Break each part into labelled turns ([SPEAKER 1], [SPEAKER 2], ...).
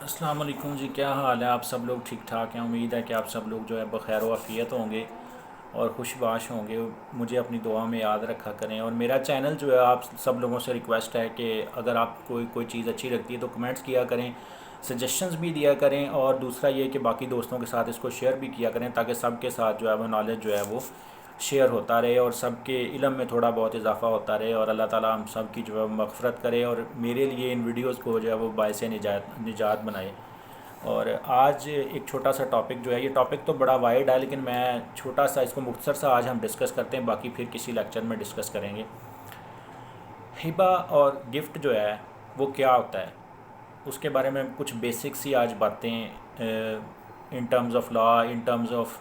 [SPEAKER 1] अस्सलाम वालेकुम जी। क्या हाल है? आप सब लोग ठीक ठाक हैं? उम्मीद है कि आप सब लोग जो है बखैर वाफ़ियत होंगे और खुशबाश होंगे। मुझे अपनी दुआ में याद रखा करें। और मेरा चैनल जो है, आप सब लोगों से रिक्वेस्ट है कि अगर आप कोई चीज़ अच्छी लगती है तो कमेंट्स किया करें, सजेशंस भी दिया करें, और दूसरा ये कि बाकी दोस्तों के साथ इसको शेयर भी किया करें ताकि सबके साथ जो है वो नॉलेज जो है वो शेयर होता रहे और सबके इल्म में थोड़ा बहुत इजाफा होता रहे, और अल्लाह ताला हम सब की जो है मग़फ़िरत करे और मेरे लिए इन वीडियोस को जो है वो बायस निजात बनाए। और आज एक छोटा सा टॉपिक जो है, ये टॉपिक तो बड़ा वाइड है लेकिन मैं छोटा सा इसको मुख्तसर सा आज हम डिस्कस करते हैं, बाकी फिर किसी लेक्चर में डिस्कस करेंगे। हिबा और गिफ्ट जो है वो क्या होता है, उसके बारे में कुछ बेसिक सी आज बातें इन terms of law, in terms of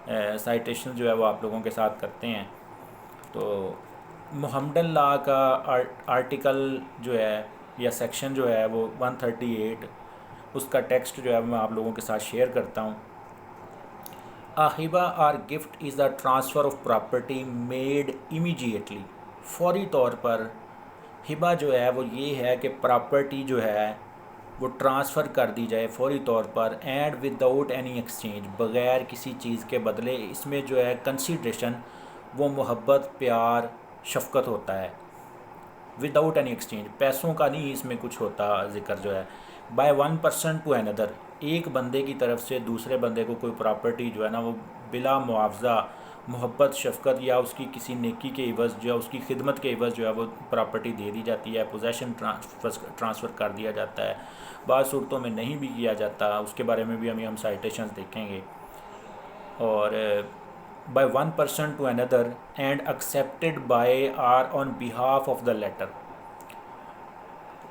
[SPEAKER 1] citation जो है वो आप लोगों के साथ करते हैं। तो मोहम्मदन लॉ का आर्टिकल जो है या सेक्शन जो है वो 138, उसका टेक्स्ट जो है मैं आप लोगों के साथ शेयर करता हूँ। A hiba or gift is the transfer of property made immediately. फौरी तौर पर हिबा जो है वो ये है कि प्रॉपर्टी जो है वो ट्रांसफ़र कर दी जाए फौरी तौर पर, एंड विदाउट एनी एक्सचेंज, बग़ैर किसी चीज़ के बदले। इसमें जो है कंसीडरेशन वो मोहब्बत, प्यार, शफ़क़त होता है। विदाउट एनी एक्सचेंज, पैसों का नहीं इसमें कुछ होता ज़िक्र जो है। By one person to another, एक बंदे की तरफ से दूसरे बंदे को कोई प्रॉपर्टी जो है ना वो बिला मुआवजा, मोहब्बत, शफ़क़त या उसकी किसी नेकी के इवज़ जो है, उसकी खिदमत के इवज़ जो है वो प्रॉपर्टी दे दी जाती है, पोजेसन ट्रांसफ़र कर दिया जाता है। बाद सूरतों में नहीं भी किया जाता, उसके बारे में भी हम साइटेशंस देखेंगे। और by one person to another and accepted by or on behalf of the latter,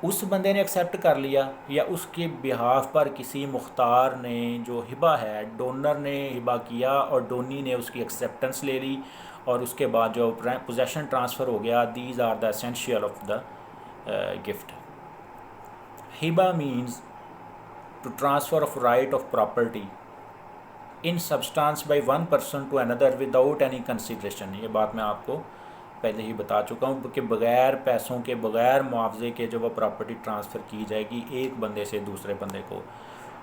[SPEAKER 1] उस बंदे ने एक्सेप्ट कर लिया या उसके बिहाफ पर किसी मुख्तार ने जो हिबा है, डोनर ने हिबा किया और डोनी ने उसकी एक्सेप्टेंस ले ली, और उसके बाद जो पोजेसन ट्रांसफ़र हो गया। These are the essential of the gift. Hiba means to transfer of right of property in substance by one person to another without any consideration. ये बात मैं आपको पहले ही बता चुका हूँ कि बग़ैर पैसों के, बग़ैर मुआवजे के जो वो प्रॉपर्टी ट्रांसफ़र की जाएगी एक बंदे से दूसरे बंदे को,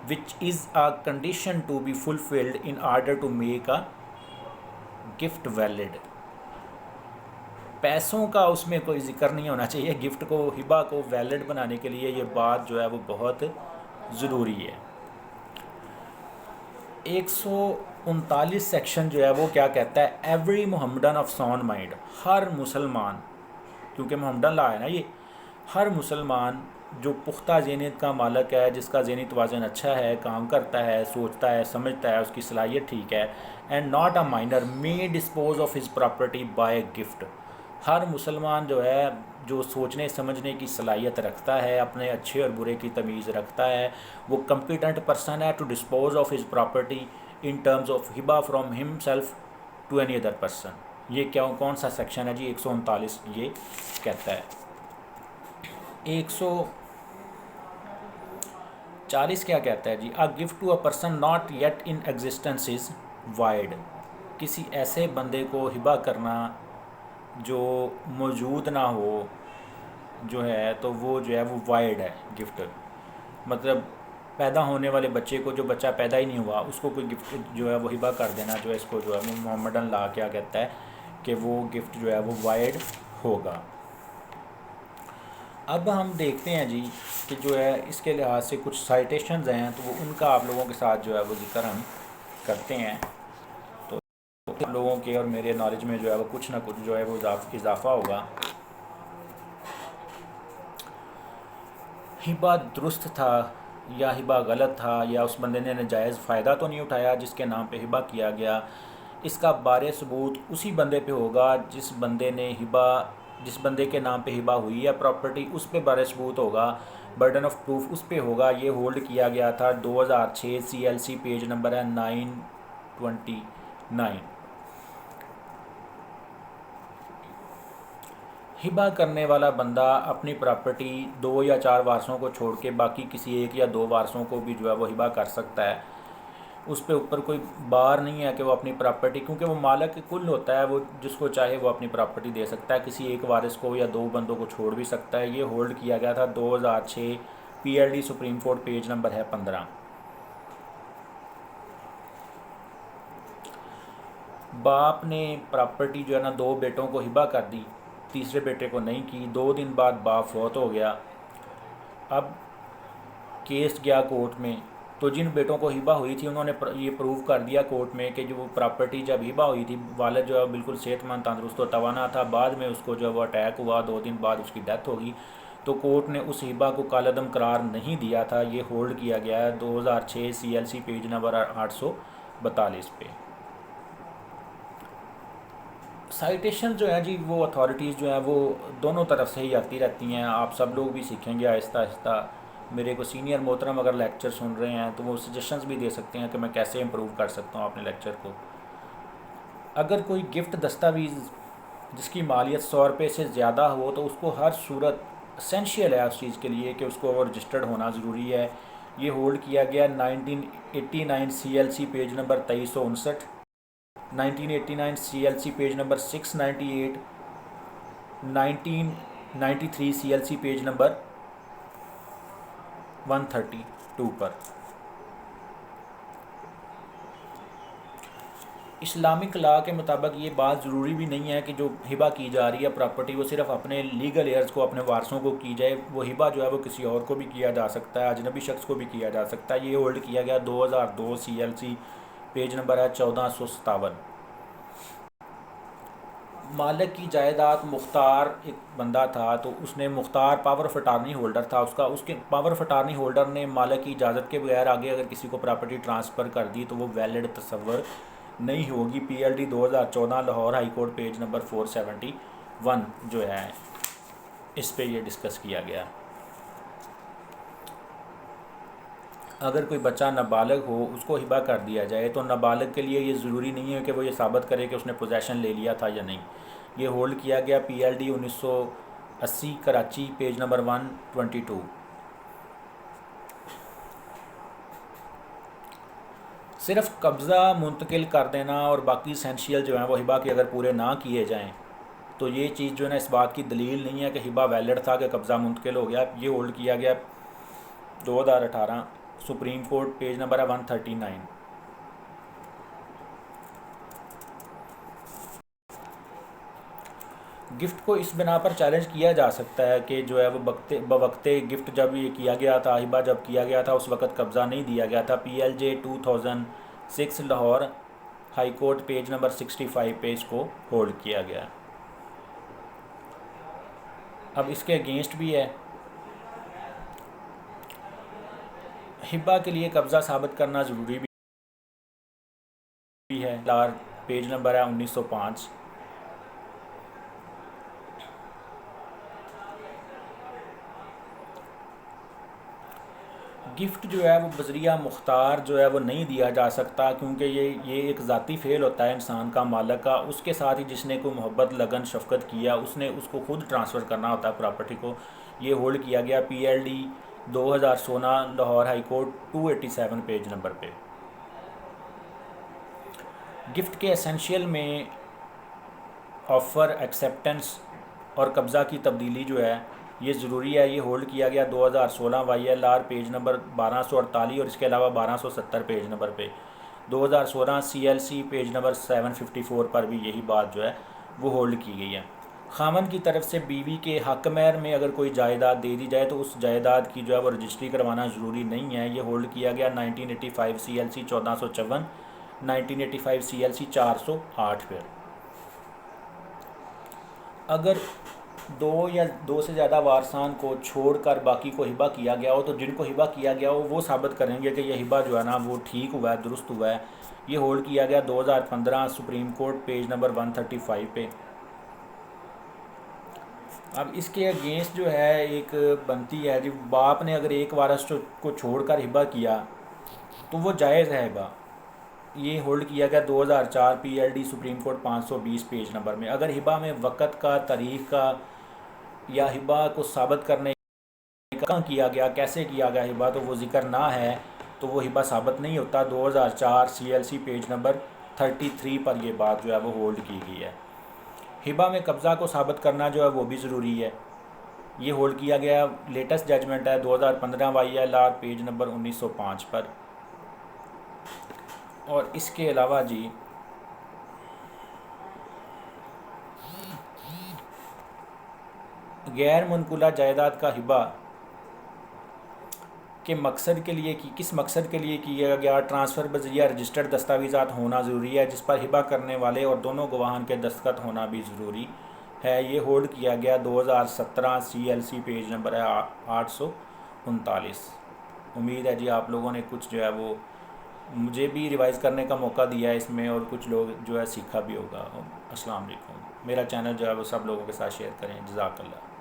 [SPEAKER 1] which is a condition to be fulfilled in order to make a gift valid. पैसों का उसमें कोई ज़िक्र नहीं होना चाहिए। गिफ्ट को, हिबा को वैलिड बनाने के लिए ये बात जो है वो बहुत ज़रूरी है। 139 सेक्शन जो है वो क्या कहता है? Every Mohammedan of sound mind, हर मुसलमान, क्योंकि मोहम्मदन ला है ना ये, हर मुसलमान जो पुख्ता ज़हनियत का मालक है, जिसका ज़हनी तवाज़ुन अच्छा है, काम करता है, सोचता है, समझता है, उसकी सलाहियत ठीक है, and not a minor may dispose of his property by gift. हर मुसलमान जो है, जो सोचने समझने की सलाहियत रखता है, अपने अच्छे और बुरे की तमीज़ रखता है, वो कम्पिटेंट पर्सन है to dispose of his property in terms of hiba from himself to any other person. ये क्या, कौन सा सेक्शन है जी? 139 ये कहता है। 140 क्या कहता है जी? A gift to a person not yet in existence is void. किसी ऐसे बंदे को हिबा करना जो मौजूद ना हो जो है, तो वो जो है वो वाइड है गिफ्ट। मतलब पैदा होने वाले बच्चे को, जो बच्चा पैदा ही नहीं हुआ, उसको कोई गिफ्ट जो है वो हिबा कर देना, जो है इसको जो है मोहम्मदन लॉ क्या कहता है कि वो गिफ्ट जो है वो वाइड होगा। अब हम देखते हैं जी कि जो है इसके लिहाज से कुछ साइटेशंस हैं, तो वो उनका आप लोगों के साथ जो है वो जिक्र हम करते हैं। तो आप लोगों के और मेरे नॉलेज में जो है वो कुछ ना कुछ जो है वो इजाफा होगा। हिबा दुरुस्त था या हिबा गलत था, या उस बंदे ने नाजायज़ फ़ायदा तो नहीं उठाया जिसके नाम पे हिबा किया गया, इसका बारे सबूत उसी बंदे पे होगा जिस बंदे के नाम पे हिबा हुई है प्रॉपर्टी, उस पे बारे सबूत होगा। बर्डन ऑफ प्रूफ उस पे होगा। ये होल्ड किया गया था 2006 CLC, पेज नंबर है 929। हिबा करने वाला बंदा अपनी प्रॉपर्टी 2 या 4 वारसों को छोड़ के बाकी किसी 1 या 2 वारसों को भी जो है वो हिबा कर सकता है। उस पे ऊपर कोई बार नहीं है कि वो अपनी प्रॉपर्टी, क्योंकि वो मालिक कुल होता है, वो जिसको चाहे वो अपनी प्रॉपर्टी दे सकता है, किसी एक वारिस को या 2 बंदों को छोड़ भी सकता है। ये होल्ड किया गया था 2006 PLD supreme court page number है 15। बाप ने प्रॉपर्टी जो है ना 2 बेटों को हिबा कर दी, तीसरे बेटे को नहीं की। 2 दिन बाद बाप फौत हो गया। अब केस गया कोर्ट में, तो जिन बेटों को हिबा हुई थी उन्होंने ये प्रूव कर दिया कोर्ट में कि जो वो प्रॉपर्टी जब हिबा हुई थी, वालिद जो है बिल्कुल सेहतमंद तंदुरुस्त व तवाना था। बाद में उसको जो है वो अटैक हुआ, 2 दिन बाद उसकी डेथ होगी। तो कोर्ट ने उस हिबा को कालअदम करार नहीं दिया था। ये होल्ड किया गया है 2006 CLC पेज नंबर 842 पे। साइटेशन जो है जी, वो अथॉरिटीज़ जो हैं वो दोनों तरफ से ही आती रहती हैं। आप सब लोग भी सीखेंगे आहिस्ता आहिस्ता। मेरे को सीनियर मोहतरम अगर लेक्चर सुन रहे हैं तो वो सजेशंस भी दे सकते हैं कि मैं कैसे इम्प्रूव कर सकता हूँ अपने लेक्चर को। अगर कोई गिफ्ट दस्तावेज़ जिसकी मालियत 100 रुपये से ज़्यादा हो तो उसको हर सूरत एसेंशियल है उस चीज़ के लिए कि उसको रजिस्टर्ड होना ज़रूरी है। ये होल्ड किया गया 1989 CLC page number 2359, 1989 CLC page number 698, 1993 CLC page number 132 पर। इस्लामिक लॉ के मुताबिक ये बात ज़रूरी भी नहीं है कि जो हिबा की जा रही है प्रॉपर्टी वो सिर्फ अपने लीगल एयर्स को, अपने वारसों को की जाए। वो हिबा जो है वो किसी और को भी किया जा सकता है, अजनबी शख्स को भी किया जा सकता है। ये होल्ड किया गया 2002 CLC पेज नंबर है 1457। मालिक की जायदाद मुख्तार एक बंदा था, तो उसने Mukhtar power of attorney holder था। उसके पावर ऑफ अटारनी होल्डर ने मालिक की इजाज़त के बगैर आगे अगर किसी को प्रॉपर्टी ट्रांसफ़र कर दी तो वो वैलिड तस्वर नहीं होगी। PLD 2014 Lahore high court page number 471 जो है इस पे ये डिस्कस किया गया। अगर कोई बच्चा नाबालिग हो उसको हिबा कर दिया जाए तो नाबालिग के लिए ये ज़रूरी नहीं है कि वो ये साबित करे कि उसने पोजेसन ले लिया था या नहीं। ये होल्ड किया गया PLD 1980 कराची पेज नंबर 122। सिर्फ कब्ज़ा मुंतकिल कर देना और बाकी एसेंशियल जो हैं वो हिबा के अगर पूरे ना किए जाएँ तो ये चीज़ जो है ना इस बात की दलील नहीं है कि हिबा वैलिड था कि कब्ज़ा मुंतकिल हो गया। ये होल्ड किया गया 2018 सुप्रीम कोर्ट पेज नंबर है 139। गिफ्ट को इस बिना पर चैलेंज किया जा सकता है कि जो है वो बवक्ते गिफ्ट जब ये किया गया था, हिबा जब किया गया था उस वक़्त कब्ज़ा नहीं दिया गया था। PLJ 2006 Lahore high court page number 65 पे इसको होल्ड किया गया। अब इसके अगेंस्ट भी है। हिबा के लिए कब्ज़ा साबित करना ज़रूरी भी है। लार पेज नंबर है 1905। गिफ्ट जो है वो बजरिया मुख्तार जो है वो नहीं दिया जा सकता, क्योंकि ये एक ज़ाती फ़ेल होता है इंसान का, मालिक का। उसके साथ ही जिसने कोई मोहब्बत लगन शफ़क़त किया उसने उसको खुद ट्रांसफ़र करना होता है प्रॉपर्टी को। ये होल्ड किया गया PLD 2016 Lahore high court 287 page number पे। गिफ्ट के एसेंशियल में ऑफ़र, एक्सेप्टेंस और कब्ज़ा की तब्दीली जो है ये ज़रूरी है। ये होल्ड किया गया 2016 YLR पेज नंबर 1248 और इसके अलावा 1270 पेज नंबर पे। 2016 CLC पेज नंबर 754 पर भी यही बात जो है वो होल्ड की गई है। खामन की तरफ से बीवी के हक महर में अगर कोई जायदाद दे दी जाए तो उस जायदाद की जो है वो रजिस्ट्री करवाना ज़रूरी नहीं है। ये होल्ड किया गया 1985 CLC 1454, 1985 CLC 408 पर। अगर 2 या 2 से ज़्यादा वारसान को छोड़कर बाकी को हिबा किया गया हो तो जिनको हिबा किया गया हो वो साबित करेंगे कि यह हिबा जो है ना वो ठीक हुआ है, दुरुस्त हुआ है। ये होल्ड किया गया 2015 सुप्रीम कोर्ट पेज नंबर 135 पे। अब इसके अगेंस्ट जो है एक बनती है जो बाप ने अगर एक वारस को छोड़कर हिबा किया तो वो जायज़ है हिबा। ये होल्ड किया गया 2004 PLD supreme court 520 page number में। अगर हिबा में वक़्त का, तारीख़ का या हिबा को साबित करने का किया गया, कैसे किया गया हिबा, तो वो ज़िक्र ना है तो वो हिबा साबित नहीं होता। 2004 CLC पेज नंबर 33 पर ये बात जो है वो होल्ड की गई है। हिबा में कब्ज़ा को साबित करना जो है वो भी ज़रूरी है। ये होल्ड किया गया। लेटेस्ट जजमेंट है 2015 YLR पेज नंबर 1905 पर। और इसके अलावा जी गैर मुनकुला जायदाद का हिबा के मकसद के लिए किस मकसद के लिए किया गया ट्रांसफ़र बज़रिया रजिस्टर्ड दस्तावेज़ात होना ज़रूरी है, जिस पर हिबा करने वाले और दोनों गवाहान के दस्तखत होना भी ज़रूरी है। ये होल्ड किया गया 2017 CLC पेज नंबर है 839। उम्मीद है जी आप लोगों ने कुछ जो है वो मुझे भी रिवाइज़ करने का मौका दिया है इसमें, और कुछ लोग जो है सीखा भी होगा। अस्सलाम वालेकुम। मेरा चैनल जो है वो सब लोगों के साथ शेयर करें। जज़ाकल्लाह।